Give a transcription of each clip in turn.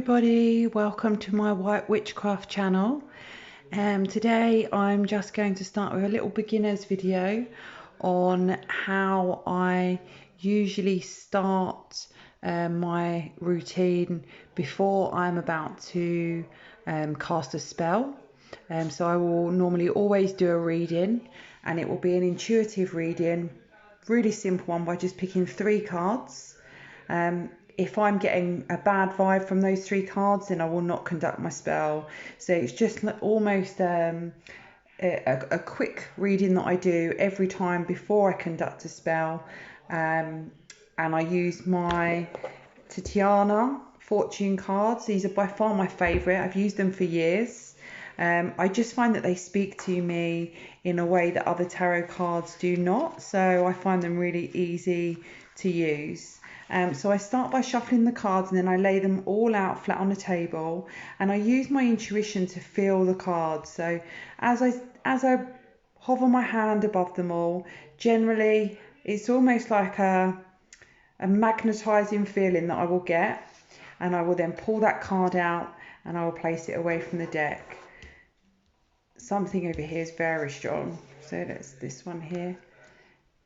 everybody, welcome to my White Witchcraft channel. Today I'm just going to start with a little beginner's video on how I usually start my routine before I'm about to cast a spell. So I will normally always do a reading, and it will be an intuitive reading, really simple one, by just picking 3 cards. If I'm getting a bad vibe from those 3 cards, then I will not conduct my spell. So it's just almost a quick reading that I do every time before I conduct a spell. And I use my Tatiana fortune cards. These are by far my favourite. I've used them for years. I just find that they speak to me in a way that other tarot cards do not. So I find them really easy to use. So I start by shuffling the cards, and then I lay them all out flat on the table, and I use my intuition to feel the cards. So as I hover my hand above them all, generally it's almost like a magnetizing feeling that I will get, and I will then pull that card out and I will place it away from the deck. Something over here is very strong, so that's this one here,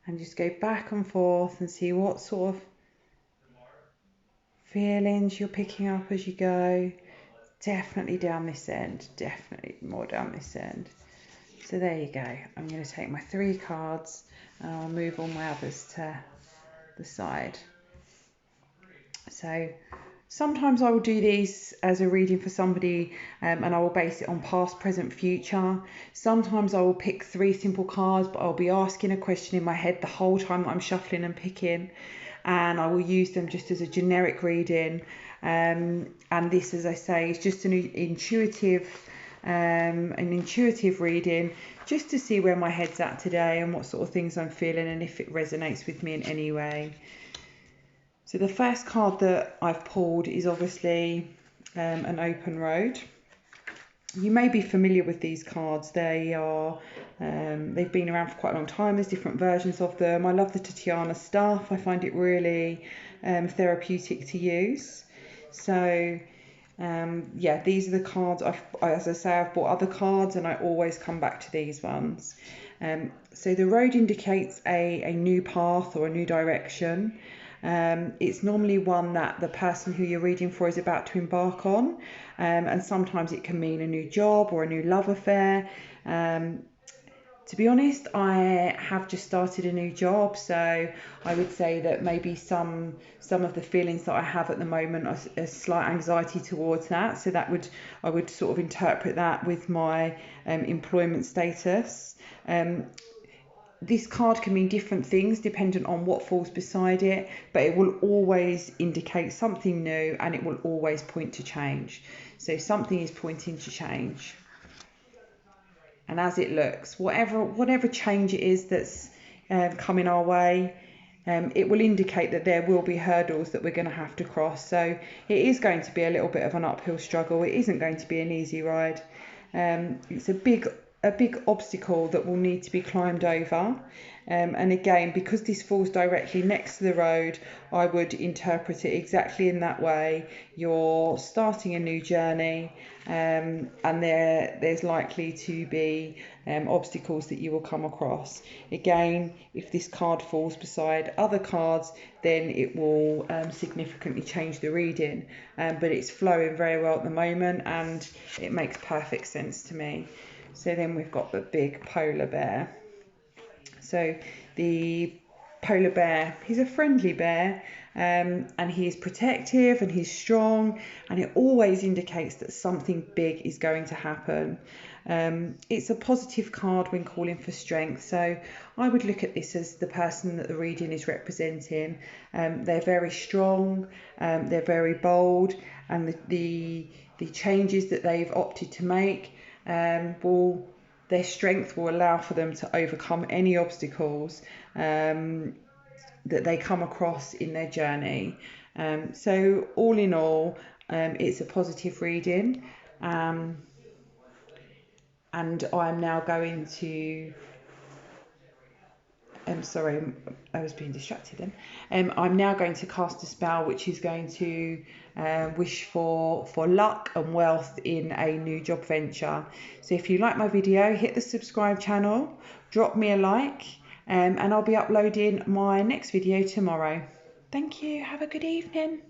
and just go back and forth and see what sort of feelings you're picking up as you go. Definitely down this end, definitely more down this end. So there you go. I'm going to take my 3 cards and I'll move all my others to the side. So sometimes I will do these as a reading for somebody, and I will base it on past, present, future. Sometimes I will pick 3 simple cards, but I'll be asking a question in my head the whole time that I'm shuffling and picking, and I will use them just as a generic reading. And this, as I say, is just an intuitive reading, just to see where my head's at today and what sort of things I'm feeling, and if it resonates with me in any way. So the first card that I've pulled is obviously an open road. You may be familiar with these cards. They are they've been around for quite a long time. There's different versions of them. I love the Tatiana stuff. I find it really therapeutic to use. So yeah, these are the cards. As I say, I've bought other cards and I always come back to these ones. So the road indicates a new path or a new direction. It's normally one that the person who you're reading for is about to embark on, and sometimes it can mean a new job or a new love affair. To be honest, I have just started a new job, so I would say that maybe some of the feelings that I have at the moment are a slight anxiety towards that. So I would sort of interpret that with my employment status. This card can mean different things dependent on what falls beside it, but it will always indicate something new, and it will always point to change. So something is pointing to change. And as it looks, whatever change it is that's coming our way, it will indicate that there will be hurdles that we're going to have to cross. So it is going to be a little bit of an uphill struggle. It isn't going to be an easy ride. It's a big obstacle that will need to be climbed over. And again, because this falls directly next to the road, I would interpret it exactly in that way. You're starting a new journey, and there's likely to be obstacles that you will come across. Again, if this card falls beside other cards, then it will significantly change the reading. But it's flowing very well at the moment, and it makes perfect sense to me. So then we've got the big polar bear. So the polar bear, he's a friendly bear, and he is protective and he's strong, and it always indicates that something big is going to happen. It's a positive card when calling for strength, so I would look at this as the person that the reading is representing. They're very strong, they're very bold, and the changes that they've opted to make, their strength will allow for them to overcome any obstacles that they come across in their journey. So all in all, it's a positive reading, and I'm now going to sorry, I was being distracted then. I'm now going to cast a spell which is going to wish for luck and wealth in a new job venture. So if you like my video, hit the subscribe channel, drop me a like, and I'll be uploading my next video tomorrow. Thank you. Have a good evening.